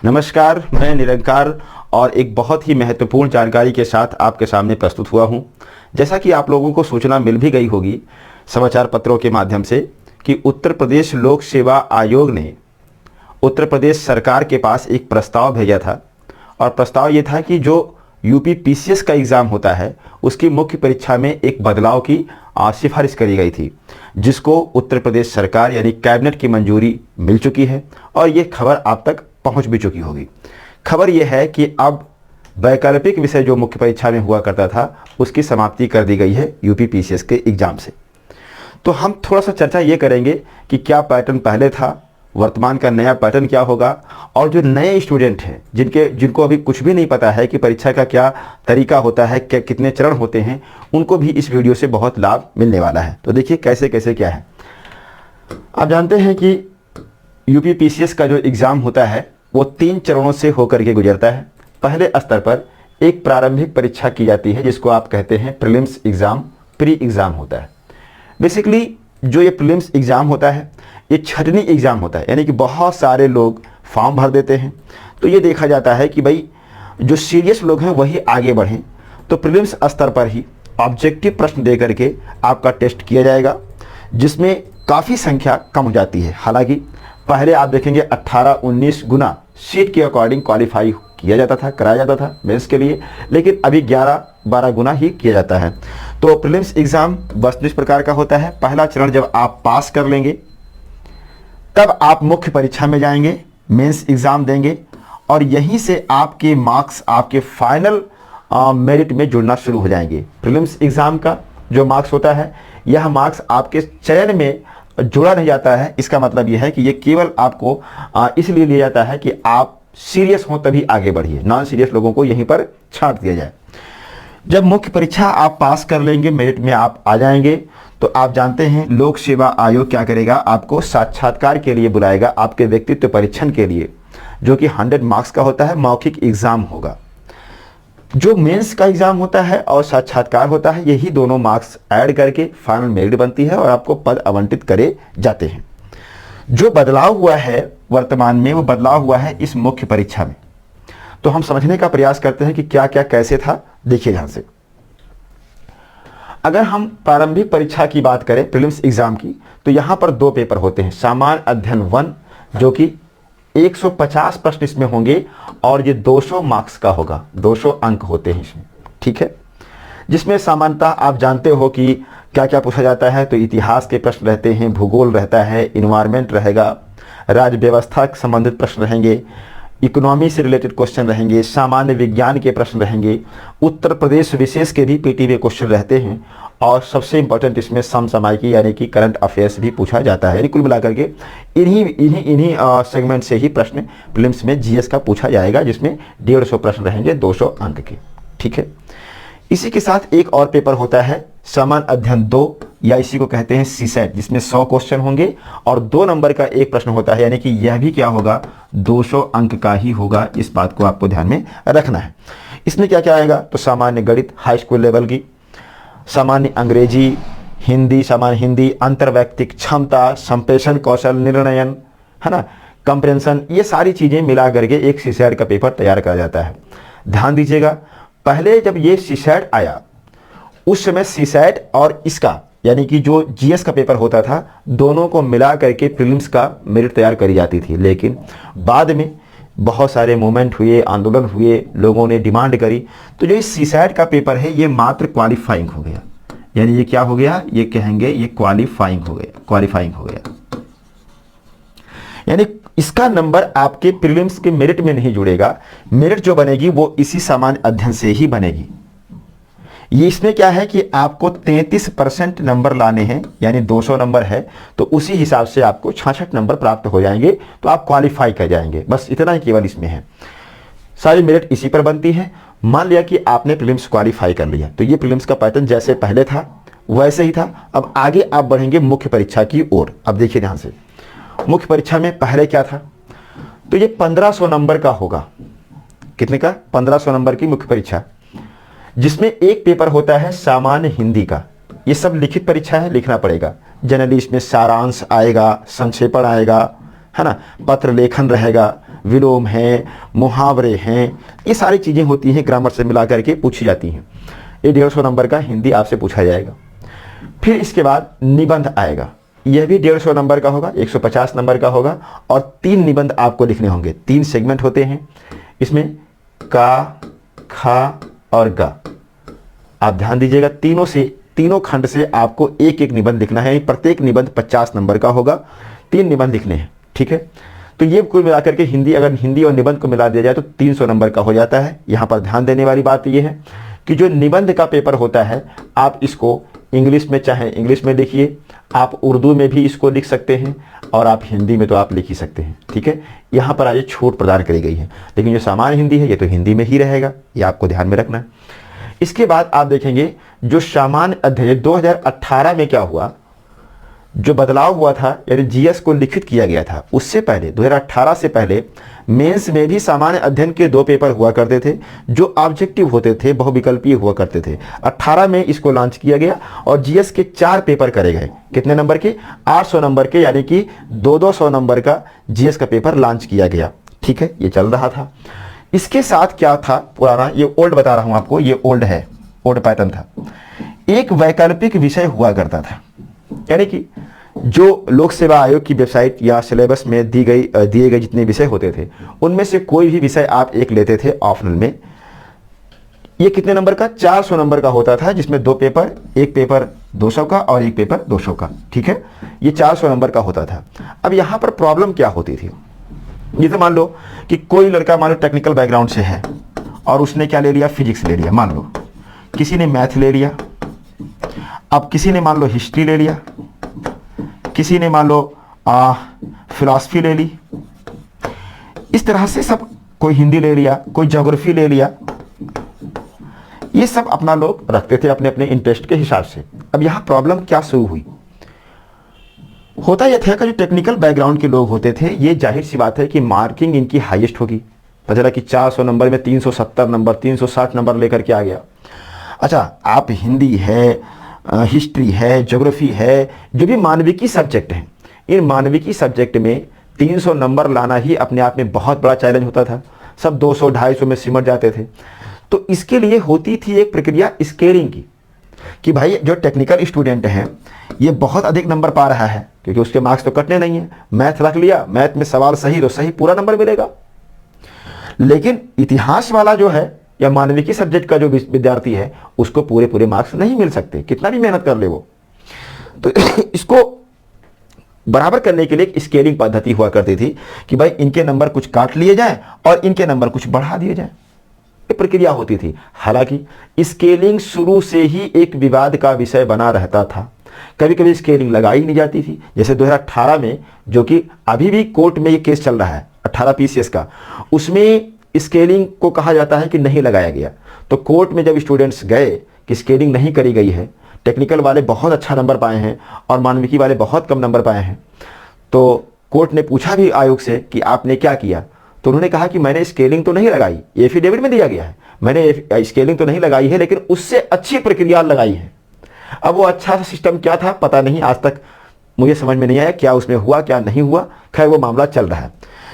नमस्कार, मैं निरंकार और एक बहुत ही महत्वपूर्ण जानकारी के साथ आपके सामने प्रस्तुत हुआ हूं। जैसा कि आप लोगों को सूचना मिल भी गई होगी समाचार पत्रों के माध्यम से कि उत्तर प्रदेश लोक सेवा आयोग ने उत्तर प्रदेश सरकार के पास एक प्रस्ताव भेजा था और प्रस्ताव ये था कि जो यूपी पीसीएस का एग्ज़ाम होता है उसकी मुख्य परीक्षा में एक बदलाव की सिफारिश करी गई थी, जिसको उत्तर प्रदेश सरकार यानी कैबिनेट की मंजूरी मिल चुकी है और ये खबर आप तक पहुंच भी चुकी होगी। खबर यह है कि अब वैकल्पिक विषय जो मुख्य परीक्षा में हुआ करता था उसकी समाप्ति कर दी गई है यूपी पीसीएस के एग्ज़ाम से। तो हम थोड़ा सा चर्चा ये करेंगे कि क्या पैटर्न पहले था, वर्तमान का नया पैटर्न क्या होगा, और जो नए स्टूडेंट हैं जिनको अभी कुछ भी नहीं पता है कि परीक्षा का क्या तरीका होता है, क्या कितने चरण होते हैं, उनको भी इस वीडियो से बहुत लाभ मिलने वाला है। तो देखिए कैसे कैसे क्या है। आप जानते हैं कि यूपी पीसीएस का जो एग्ज़ाम होता है वो 3 चरणों से होकर के गुजरता है। पहले स्तर पर एक प्रारंभिक परीक्षा की जाती है जिसको आप कहते हैं प्रीलिम्स एग्ज़ाम, प्री एग्ज़ाम होता है। बेसिकली जो ये प्रीलिम्स एग्ज़ाम होता है ये छटनी एग्ज़ाम होता है, यानी कि बहुत सारे लोग फॉर्म भर देते हैं। तो ये देखा जाता है कि भाई जो सीरियस लोग हैं वही आगे बढ़ें। तो प्रीलिम्स स्तर पर ही ऑब्जेक्टिव प्रश्न दे करके आपका टेस्ट किया जाएगा, जिसमें काफ़ी संख्या कम हो जाती है। हालांकि पहले आप देखेंगे 18-19 गुना सीट के अकॉर्डिंग क्वालिफाई किया जाता था, कराया जाता था मेंस के लिए, लेकिन अभी 11-12 गुना ही किया जाता है। तो प्रीलिम्स एग्ज़ाम बस इस प्रकार का होता है। पहला चरण जब आप पास कर लेंगे तब आप मुख्य परीक्षा में जाएंगे, मेंस एग्ज़ाम देंगे और यहीं से आपके मार्क्स आपके फाइनल मेरिट में जुड़ना शुरू हो जाएंगे। प्रीलिम्स एग्ज़ाम का जो मार्क्स होता है यह मार्क्स आपके चयन में जोड़ा नहीं जाता है। इसका मतलब यह है कि ये केवल आपको इसलिए लिया जाता है कि आप सीरियस हों तभी आगे बढ़िए, नॉन सीरियस लोगों को यहीं पर छांट दिया जाए। जब मुख्य परीक्षा आप पास कर लेंगे, मेरिट में आप आ जाएंगे, तो आप जानते हैं लोक सेवा आयोग क्या करेगा, आपको साक्षात्कार के लिए बुलाएगा, आपके व्यक्तित्व परीक्षण के लिए, जो कि 100 मार्क्स का होता है, मौखिक एग्जाम होगा। जो मेंस का एग्जाम होता है और साक्षात्कार होता है, यही दोनों मार्क्स ऐड करके फाइनल मेरिट बनती है और आपको पद आवंटित करे जाते हैं। जो बदलाव हुआ है वर्तमान में, वो बदलाव हुआ है इस मुख्य परीक्षा में। तो हम समझने का प्रयास करते हैं कि क्या क्या कैसे था। देखिए ध्यान से, अगर हम प्रारंभिक परीक्षा की बात करें प्रीलिम्स एग्जाम की, तो यहां पर 2 पेपर होते हैं। सामान्य अध्ययन 1 जो कि 150 प्रश्न इसमें होंगे और ये 200 मार्क्स का होगा, 200 अंक होते हैं इसमें, ठीक है। जिसमें सामान्यतः आप जानते हो कि क्या क्या पूछा जाता है। तो इतिहास के प्रश्न रहते हैं, भूगोल रहता है, इन्वायरमेंट रहेगा, राज्य व्यवस्था से संबंधित प्रश्न रहेंगे, इकोनॉमी से रिलेटेड क्वेश्चन रहेंगे, सामान्य विज्ञान के प्रश्न रहेंगे, उत्तर प्रदेश विशेष के भी पीटीवी क्वेश्चन रहते हैं और सबसे इंपॉर्टेंट इसमें समसामयिकी यानी कि करंट अफेयर्स भी पूछा जाता है। यानी कुल मिलाकर के इन्हीं सेगमेंट से ही प्रश्न प्रीलिम्स में जीएस का पूछा जाएगा, जिसमें 150 प्रश्न रहेंगे 200 अंक के, ठीक है। इसी के साथ एक और पेपर होता है सामान्य अध्ययन 2 या इसी को कहते हैं सीसेट, जिसमें 100 क्वेश्चन होंगे और 2 नंबर का एक प्रश्न होता है, यानी कि यह भी क्या होगा, 200 अंक का ही होगा। इस बात को आपको ध्यान में रखना है। इसमें क्या क्या आएगा, तो सामान्य गणित हाई स्कूल लेवल की, सामान्य अंग्रेजी, हिंदी, सामान्य हिंदी, अंतर्वैयक्तिक क्षमता, संप्रेषण कौशल, निर्णयन, है ना, कंप्रेंशन, ये सारी चीज़ें मिला करके एक सीसेट का पेपर तैयार करा जाता है। ध्यान दीजिएगा, पहले जब ये सीसेट आया उस समय सीसेट और इसका यानी कि जो जीएस का पेपर होता था, दोनों को मिला करके प्रीलिम्स का मेरिट तैयार करी जाती थी। लेकिन बाद में बहुत सारे मूवमेंट हुए, आंदोलन हुए, लोगों ने डिमांड करी, तो जो इस सीसेट का पेपर है ये मात्र क्वालिफाइंग हो गया। यानी ये क्या हो गया, ये कहेंगे ये क्वालिफाइंग हो गया, क्वालिफाइंग हो गया। यानी इसका नंबर आपके प्रीलिम्स के मेरिट में नहीं जुड़ेगा। मेरिट जो बनेगी वो इसी सामान्य अध्ययन से ही बनेगी। ये इसमें क्या है कि आपको 33% नंबर लाने हैं, यानी 200 नंबर है तो उसी हिसाब से आपको 66 नंबर प्राप्त हो जाएंगे, तो आप क्वालिफाई कर जाएंगे। बस इतना ही केवल इसमें है, सारी मेरिट इसी पर बनती है। मान लिया कि आपने प्रीलिम्स क्वालिफाई कर लिया, तो ये प्रीलिम्स का पैटर्न जैसे पहले था वैसे ही था। अब आगे आप बढ़ेंगे मुख्य परीक्षा की ओर। अब देखिए ध्यान से, मुख्य परीक्षा में पहले क्या था, तो ये 1500 नंबर का होगा। कितने का, 1500 नंबर की मुख्य परीक्षा, जिसमें एक पेपर होता है सामान्य हिंदी का। ये सब लिखित परीक्षा है, लिखना पड़ेगा। जनरली इसमें सारांश आएगा, संक्षेपण आएगा, है ना, पत्र लेखन रहेगा, विलोम है, मुहावरे हैं, ये सारी चीज़ें होती हैं ग्रामर से मिला करके पूछी जाती हैं। ये 150 नंबर का हिंदी आपसे पूछा जाएगा। फिर इसके बाद निबंध आएगा, यह भी 150 नंबर का होगा, 150 नंबर का होगा और 3 निबंध आपको लिखने होंगे। 3 सेगमेंट होते हैं इसमें, का, खा और गा। आप ध्यान दीजिएगा, तीनों खंड से आपको एक एक निबंध लिखना है। प्रत्येक निबंध 50 नंबर का होगा, 3 निबंध लिखने हैं, ठीक है। तो ये कुल मिलाकर के हिंदी, अगर हिंदी और निबंध को मिला दिया जाए तो 300 नंबर का हो जाता है। यहाँ पर ध्यान देने वाली बात यह है कि जो निबंध का पेपर होता है, आप इसको इंग्लिश में चाहे इंग्लिश में लिखिए, आप उर्दू में भी इसको लिख सकते हैं और आप हिंदी में तो आप लिख ही सकते हैं, ठीक है। यहाँ पर आज छूट प्रदान करी गई है, लेकिन जो सामान्य हिंदी है ये तो हिंदी में ही रहेगा, ये आपको ध्यान में रखना है। इसके बाद आप देखेंगे जो सामान्य अध्ययन 2018 में क्या हुआ, जो बदलाव हुआ था, यानी जीएस को लिखित किया गया था, उससे पहले 2018 से पहले मेंस में भी सामान्य अध्ययन के 2 पेपर हुआ करते थे जो ऑब्जेक्टिव होते थे, बहुविकल्पीय हुआ करते थे। 18 में इसको लॉन्च किया गया और जीएस के 4 पेपर करे गए। कितने नंबर के? 800 नंबर के, यानी कि 200 नंबर का जीएस का पेपर लॉन्च किया गया, ठीक है। ये चल रहा था। इसके साथ क्या था पुराना, ये ओल्ड बता रहा हूं आपको, ये ओल्ड है, ओल्ड पैटर्न था। एक वैकल्पिक विषय हुआ करता था, यानी कि जो लोक सेवा आयोग की वेबसाइट या सिलेबस में दिए गए जितने विषय होते थे उनमें से कोई भी विषय आप एक लेते थे ऑप्शनल में। ये कितने नंबर का? 400 नंबर का होता था, जिसमें 2 पेपर, एक पेपर 200 का और एक पेपर 200 का, ठीक है। ये 400 नंबर का होता था। अब यहां पर प्रॉब्लम क्या होती थी, जैसे मान लो कि कोई लड़का मान लो टेक्निकल बैकग्राउंड से है और उसने क्या ले लिया, फिजिक्स ले लिया, मान लो किसी ने मैथ ले लिया, अब किसी ने मान लो हिस्ट्री ले लिया, किसी ने मान लो फिलॉसफी ले ली, इस तरह से सब, कोई हिंदी ले लिया, कोई ज्योग्राफी ले लिया, ये सब अपना लोग रखते थे अपने अपने इंटरेस्ट के हिसाब से। अब यहां प्रॉब्लम क्या शुरू हुई, होता यह था कि जो टेक्निकल बैकग्राउंड के लोग होते थे, ये जाहिर सी बात है कि मार्किंग इनकी हाईएस्ट होगी। पता चला कि 400 नंबर में 370 नंबर, 360 नंबर लेकर के आ गया। अच्छा, आप हिंदी है, हिस्ट्री है, ज्योग्राफी है, जो भी मानविकी सब्जेक्ट हैं, इन मानविकी सब्जेक्ट में 300 नंबर लाना ही अपने आप में बहुत बड़ा चैलेंज होता था। सब 200-250 में सिमट जाते थे। तो इसके लिए होती थी एक प्रक्रिया स्केलिंग की, कि भाई जो टेक्निकल स्टूडेंट हैं ये बहुत अधिक नंबर पा रहा है, क्योंकि उसके मार्क्स तो कटने नहीं है। मैथ रख लिया, मैथ में सवाल सही तो सही, पूरा नंबर मिलेगा। लेकिन इतिहास वाला जो है या मानविकी सब्जेक्ट का जो विद्यार्थी है, उसको पूरे पूरे मार्क्स नहीं मिल सकते, कितना भी मेहनत कर ले वो। तो इसको बराबर करने के लिए एक स्केलिंग पद्धति हुआ करती थी कि भाई इनके नंबर कुछ काट लिए जाएं और इनके नंबर कुछ बढ़ा दिए जाएं। ये प्रक्रिया होती थी। हालांकि स्केलिंग शुरू से ही एक विवाद का विषय बना रहता था। कभी कभी स्केलिंग लगाई नहीं जाती थी, जैसे 2018 में, जो कि अभी भी कोर्ट में ये केस चल रहा है 18 पीसीएस का, उसमें स्केलिंग को कहा जाता है कि नहीं लगाया गया। तो कोर्ट में जब स्टूडेंट्स गए कि स्केलिंग नहीं करी गई है, टेक्निकल वाले बहुत अच्छा नंबर पाए हैं और मानविकी वाले बहुत कम नंबर पाए हैं, तो कोर्ट ने पूछा भी आयोग से कि आपने क्या किया, तो उन्होंने कहा कि मैंने स्केलिंग तो नहीं लगाई, एफिडेविट में दिया गया है, मैंने स्केलिंग तो नहीं लगाई है, लेकिन उससे अच्छी प्रक्रिया लगाई है। अब वो अच्छा सा सिस्टम क्या था पता नहीं, आज तक मुझे समझ में नहीं आया क्या उसमें हुआ क्या नहीं हुआ। खैर, वो मामला चल रहा है।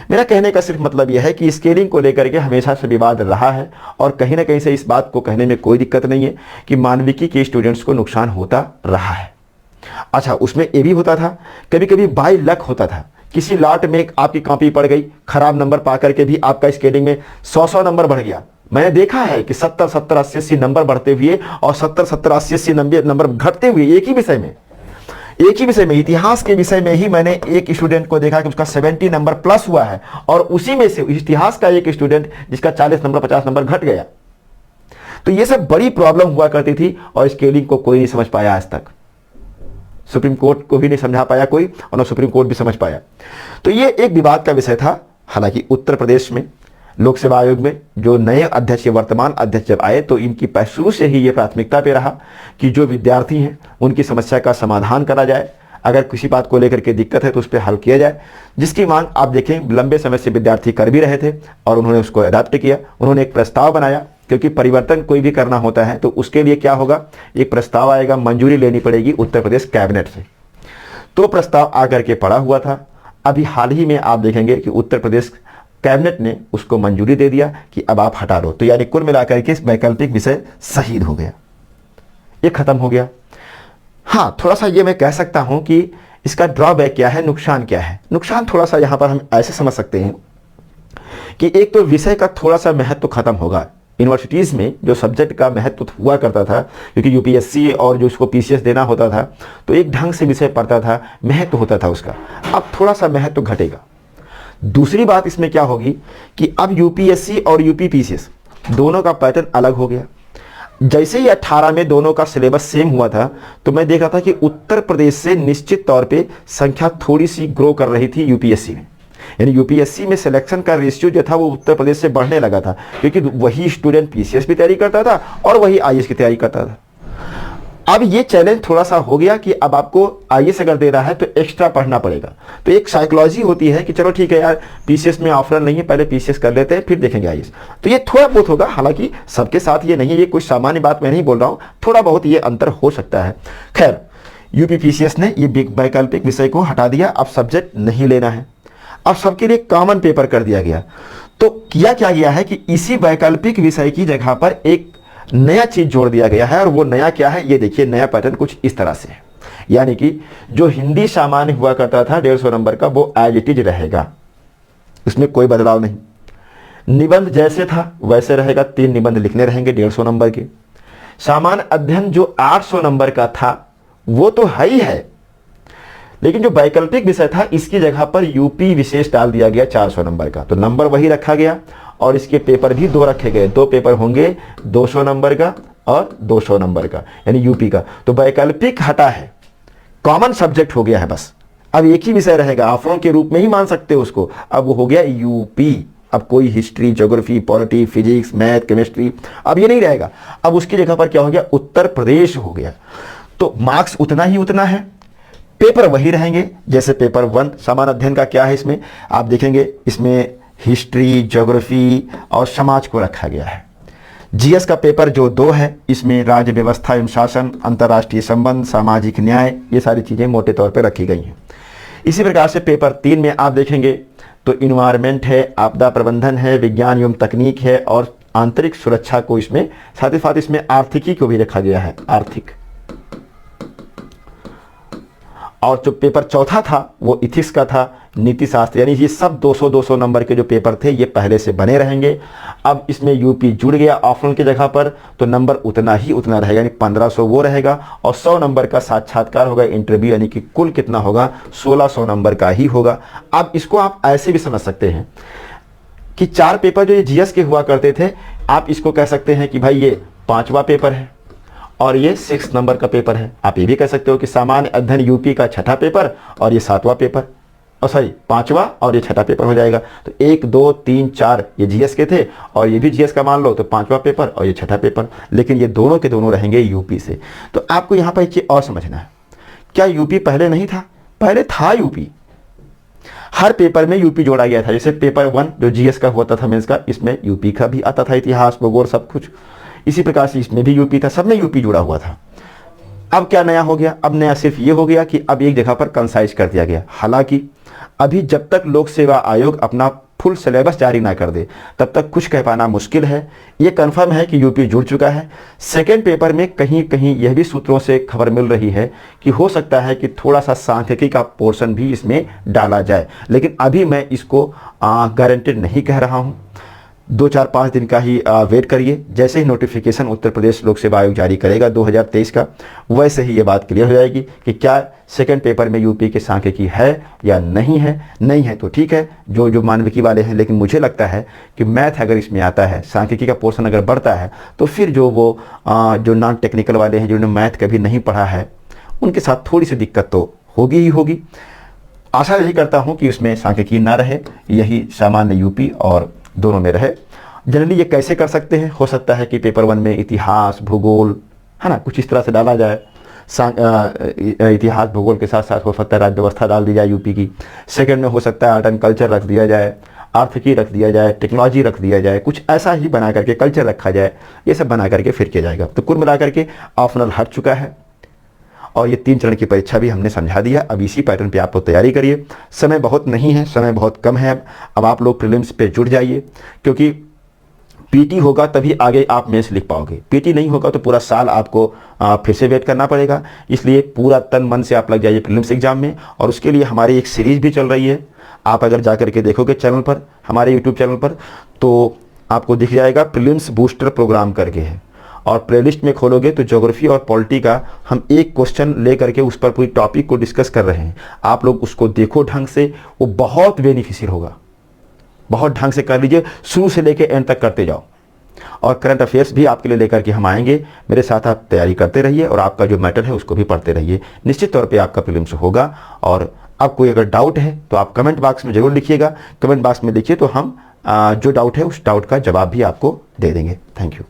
मेरा कहने का सिर्फ मतलब यह है कि स्केलिंग को लेकर के हमेशा से विवाद रहा है और कहीं ना कहीं से इस बात को कहने में कोई दिक्कत नहीं है कि मानविकी के स्टूडेंट्स को नुकसान होता रहा है। अच्छा, उसमें ये भी होता था, कभी कभी बाय लक होता था, किसी लॉट में आपकी कॉपी पड़ गई, खराब नंबर पा करके भी आपका स्केलिंग में 100 नंबर बढ़ गया। मैंने देखा है कि 70-70, 80-80 नंबर बढ़ते हुए और 70-70, 80-80 नंबर घटते हुए एक ही विषय में, इतिहास के विषय में ही मैंने एक स्टूडेंट को देखा कि उसका 70 नंबर प्लस हुआ है और उसी में से इतिहास का एक स्टूडेंट जिसका 40 नंबर 50 नंबर घट गया। तो ये सब बड़ी प्रॉब्लम हुआ करती थी और स्केलिंग को कोई नहीं समझ पाया आज तक। सुप्रीम कोर्ट को भी नहीं समझा पाया कोई और न सुप्रीम कोर्ट भी समझ पाया। तो ये एक विवाद का विषय था। हालांकि उत्तर प्रदेश में लोक सेवा आयोग में जो नए अध्यक्ष, वर्तमान अध्यक्ष जब आए, तो इनकी शुरू से ही ये प्राथमिकता पे रहा कि जो विद्यार्थी हैं उनकी समस्या का समाधान करा जाए। अगर किसी बात को लेकर के दिक्कत है तो उस पर हल किया जाए, जिसकी मांग आप देखें लंबे समय से विद्यार्थी कर भी रहे थे और उन्होंने उसको अडॉप्ट किया। उन्होंने एक प्रस्ताव बनाया, क्योंकि परिवर्तन कोई भी करना होता है तो उसके लिए क्या होगा, एक प्रस्ताव आएगा, मंजूरी लेनी पड़ेगी उत्तर प्रदेश कैबिनेट से। तो प्रस्ताव आकर के पड़ा हुआ था। अभी हाल ही में आप देखेंगे कि उत्तर प्रदेश कैबिनेट ने उसको मंजूरी दे दिया कि अब आप हटा लो। तो यानी कुल मिलाकर के इस वैकल्पिक विषय शहीद हो गया, ये खत्म हो गया। हाँ, थोड़ा सा ये मैं कह सकता हूं कि इसका ड्रॉबैक क्या है, नुकसान क्या है। नुकसान थोड़ा सा यहां पर हम ऐसे समझ सकते हैं कि एक तो विषय का थोड़ा सा महत्व खत्म होगा। यूनिवर्सिटीज़ में जो सब्जेक्ट का महत्व हुआ करता था, क्योंकि यूपीएससी और जो उसको पीसीएस देना होता था तो एक ढंग से विषय पढ़ता था, महत्व होता था उसका, अब थोड़ा सा महत्व घटेगा। दूसरी बात इसमें क्या होगी कि अब यूपीएससी और यूपी पीसीएस दोनों का पैटर्न अलग हो गया। जैसे ही 18 में दोनों का सिलेबस सेम हुआ था तो मैं देख रहा था कि उत्तर प्रदेश से निश्चित तौर पे संख्या थोड़ी सी ग्रो कर रही थी यूपीएससी में, यानी यूपीएससी में सिलेक्शन का रेशियो जो था वो उत्तर प्रदेश से बढ़ने लगा था, क्योंकि वही स्टूडेंट पीसीएस की तैयारी करता था और वही आईएएस की तैयारी करता था। अब ये चैलेंज थोड़ा सा हो गया कि अब आपको आईएएस अगर दे रहा है तो एक्स्ट्रा पढ़ना पड़ेगा। तो एक साइकोलॉजी होती है कि चलो ठीक है यार, पीसीएस में ऑफर नहीं है, पहले पीसीएस कर लेते हैं फिर देखेंगे आईएएस। तो ये थोड़ा बहुत होगा, हालांकि सबके साथ ये नहीं है, ये कोई सामान्य बात मैं नहीं बोल रहा हूँ, थोड़ा बहुत ये अंतर हो सकता है। खैर, यूपी पीसीएस ने ये वैकल्पिक विषय को हटा दिया, अब सब्जेक्ट नहीं लेना है, अब सबके लिए कॉमन पेपर कर दिया गया। तो किया क्या गया है कि इसी वैकल्पिक विषय की जगह पर एक नया चीज जोड़ दिया गया है, और वो नया क्या है, ये देखिए, नया पैटर्न कुछ इस तरह से है। यानी कि जो हिंदी सामान्य हुआ करता था 150 नंबर का, वो एज इट इज रहेगा, उसमें कोई बदलाव नहीं। निबंध जैसे था वैसे रहेगा, 3 निबंध लिखने रहेंगे 150 नंबर के। सामान्य अध्ययन जो 800 नंबर का था वो तो है ही है, लेकिन जो वैकल्पिक विषय था इसकी जगह पर यूपी विशेष डाल दिया गया 400 नंबर का। तो नंबर वही रखा गया और इसके पेपर भी 2 रखे गए, 2 पेपर होंगे 200 नंबर का और 200 नंबर का, यानी यूपी का। तो वैकल्पिक हटा है, कॉमन सब्जेक्ट हो गया है बस। अब एक ही विषय रहेगा, ऑफरों के रूप में ही मान सकते हो उसको, अब वो हो गया यूपी। अब कोई history, geography, polity, physics, math, chemistry अब ये नहीं रहेगा। अब उसकी जगह पर क्या हो गया, उत्तर प्रदेश हो गया। तो मार्क्स उतना ही उतना है, पेपर वही रहेंगे जैसे पेपर 1। सामान्य अध्ययन का क्या है, इसमें आप देखेंगे, इसमें हिस्ट्री, ज्योग्राफी और समाज को रखा गया है। जीएस का पेपर जो 2 है, इसमें राज्य व्यवस्था एवं शासन, अंतर्राष्ट्रीय संबंध, सामाजिक न्याय, ये सारी चीजें मोटे तौर पर रखी गई हैं। इसी प्रकार से पेपर 3 में आप देखेंगे तो इन्वायरमेंट है, आपदा प्रबंधन है, विज्ञान एवं तकनीक है और आंतरिक सुरक्षा को इसमें, साथ ही साथ इसमें आर्थिकी को भी रखा गया है, आर्थिक। और जो पेपर 4था था वो इथिक्स का था, नीति शास्त्र, यानी ये सब 200-200 नंबर के जो पेपर थे ये पहले से बने रहेंगे। अब इसमें यूपी जुड़ गया ऑफलाइन की जगह पर, तो नंबर उतना ही उतना रहेगा, यानी 1500 वो रहेगा और 100 नंबर का साक्षात्कार होगा, इंटरव्यू, यानी कि कुल कितना होगा, 1600 नंबर का ही होगा। अब इसको आप ऐसे भी समझ सकते हैं कि 4 पेपर जो ये जीएस के हुआ करते थे, आप इसको कह सकते हैं कि भाई ये 5वां पेपर है और ये 6 नंबर का पेपर है। आप ये भी कह सकते हो कि सामान्य अध्ययन यूपी का 6ठा पेपर और ये 7वां पेपर, और सॉरी 5वां और ये 6ठा पेपर हो जाएगा। तो 1 2 3 4 ये जीएस के थे और ये भी जीएस का मान लो, तो 5वां पेपर और ये 6ठा पेपर, लेकिन ये दोनों के दोनों रहेंगे यूपी से। तो आपको यहाँ पर एक चीज और समझना है, क्या यूपी पहले नहीं था? पहले था यूपी, हर पेपर में यूपी जोड़ा गया था। जैसे पेपर 1 जो जीएस का होता था मेंस का, इसमें यूपी का भी आता था, इतिहास, भूगोल, सब कुछ। इसी प्रकार से इसमें भी यूपी था, सब में यूपी जुड़ा हुआ था। अब क्या नया हो गया? अब नया सिर्फ ये हो गया कि अब एक जगह पर कंसाइज कर दिया गया। हालांकि अभी जब तक लोक सेवा आयोग अपना फुल सिलेबस जारी ना कर दे तब तक कुछ कह पाना मुश्किल है। ये कंफर्म है कि यूपी जुड़ चुका है। सेकेंड पेपर में कहीं कहीं यह भी सूत्रों से खबर मिल रही है कि हो सकता है कि थोड़ा सा सांख्यिकी का पोर्शन भी इसमें डाला जाए, लेकिन अभी मैं इसको गारंटेड नहीं कह रहा हूँ। 2-4-5 दिन का ही वेट करिए। जैसे ही नोटिफिकेशन उत्तर प्रदेश लोक सेवा आयोग जारी करेगा 2023 का, वैसे ही ये बात क्लियर हो जाएगी कि क्या सेकंड पेपर में यूपी के सांख्यिकी है या नहीं है। नहीं है तो ठीक है, जो मानविकी वाले हैं, लेकिन मुझे लगता है कि मैथ अगर इसमें आता है, सांख्यिकी का पोर्शन अगर बढ़ता है, तो फिर जो नॉन टेक्निकल वाले हैं, जिन्होंने मैथ कभी नहीं पढ़ा है, उनके साथ थोड़ी सी दिक्कत तो होगी ही होगी। आशा यही करता हूँ कि उसमें सांख्यिकी ना रहे, यही सामान्य यूपी और दोनों में रहे। जनरली ये कैसे कर सकते हैं? हो सकता है कि पेपर 1 में इतिहास, भूगोल, है ना, कुछ इस तरह से डाला जाए। इतिहास भूगोल के साथ साथ हो सकता है राज्य व्यवस्था डाल दी जाए यूपी की। सेकंड में हो सकता है आर्ट एंड कल्चर रख दिया जाए, आर्थिकी रख दिया जाए, टेक्नोलॉजी रख दिया जाए, कुछ ऐसा ही बना करके, कल्चर रखा जाए, ये सब बना करके फिर किया जाएगा। तो कुल मिलाकर के ऑप्शनल हट चुका है और ये 3 चरण की परीक्षा भी हमने समझा दिया। अब इसी पैटर्न पे आप लोग तैयारी करिए। समय बहुत नहीं है, समय बहुत कम है। अब आप लोग प्रीलिम्स पे जुट जाइए, क्योंकि पीटी होगा तभी आगे आप मेंस लिख पाओगे। पीटी नहीं होगा तो पूरा साल आपको फिर से वेट करना पड़ेगा। इसलिए पूरा तन मन से आप लग जाइए प्रीलिम्स एग्जाम में। और उसके लिए हमारी एक सीरीज भी चल रही है, आप अगर जा करके देखोगे चैनल पर, हमारे यूट्यूब चैनल पर, तो आपको दिख जाएगा प्रीलिम्स बूस्टर प्रोग्राम करके है। और प्लेलिस्ट में खोलोगे तो ज्योग्राफी और पॉलिटी का हम एक क्वेश्चन ले करके उस पर पूरी टॉपिक को डिस्कस कर रहे हैं। आप लोग उसको देखो ढंग से, वो बहुत बेनिफिशियल होगा। बहुत ढंग से कर लीजिए, शुरू से लेकर एंड तक करते जाओ। और करंट अफेयर्स भी आपके लिए लेकर के हम आएंगे। मेरे साथ आप तैयारी करते रहिए और आपका जो मैटर है उसको भी पढ़ते रहिए। निश्चित तौर पे आपका प्रीलिम्स होगा। और अब कोई अगर डाउट है तो आप कमेंट बॉक्स में जरूर लिखिएगा। कमेंट बॉक्स में लिखिए तो हम जो डाउट है उस डाउट का जवाब भी आपको दे देंगे। Thank you.